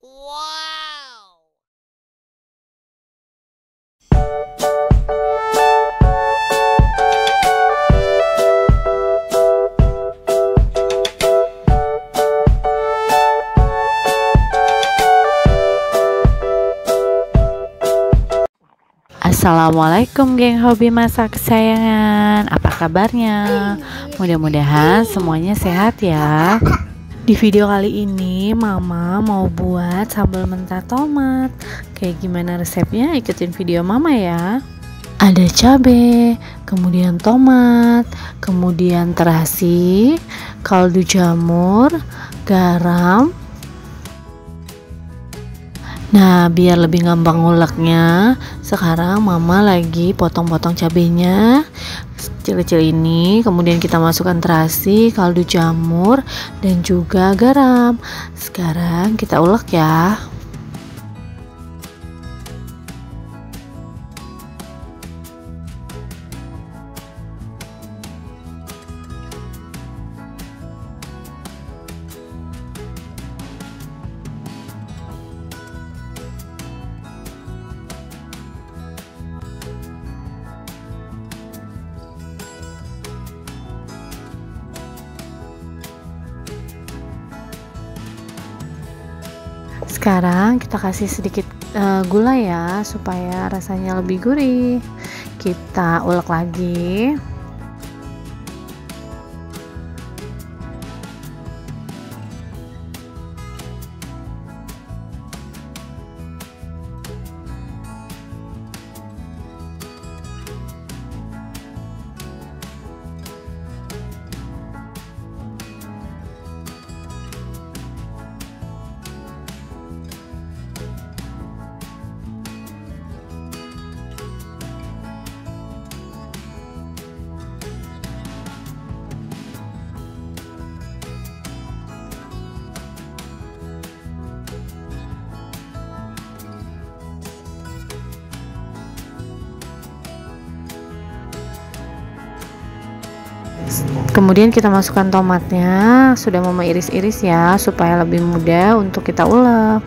Wow. Assalamualaikum geng hobi masak kesayangan. Apa kabarnya? Mudah-mudahan semuanya sehat ya. Di video kali ini mama mau buat sambal mentah tomat. Kayak gimana resepnya? Ikutin video mama ya. Ada cabai, kemudian tomat, kemudian terasi, kaldu jamur, garam. Nah, biar lebih gampang nguleknya, sekarang mama lagi potong-potong cabenya kecil-kecil ini, kemudian kita masukkan terasi, kaldu jamur, dan juga garam. Sekarang kita ulek ya. Sekarang kita kasih sedikit gula ya, supaya rasanya lebih gurih. Kita ulek lagi. Kemudian kita masukkan tomatnya, sudah mama iris-iris ya, supaya lebih mudah untuk kita ulek.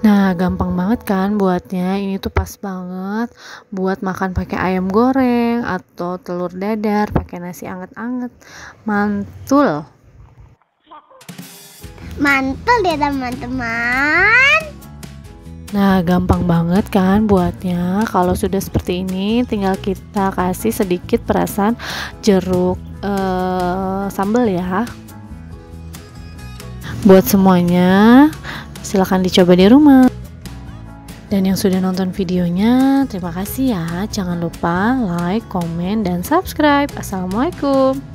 Nah, gampang banget kan buatnya. Ini tuh pas banget buat makan pakai ayam goreng atau telur dadar pakai nasi anget-anget. Mantul. Mantul ya teman-teman. Nah, gampang banget kan buatnya. Kalau sudah seperti ini, tinggal kita kasih sedikit perasan jeruk sambal ya. Buat semuanya, silahkan dicoba di rumah. Dan yang sudah nonton videonya, terima kasih ya. Jangan lupa like, komen, dan subscribe. Assalamualaikum.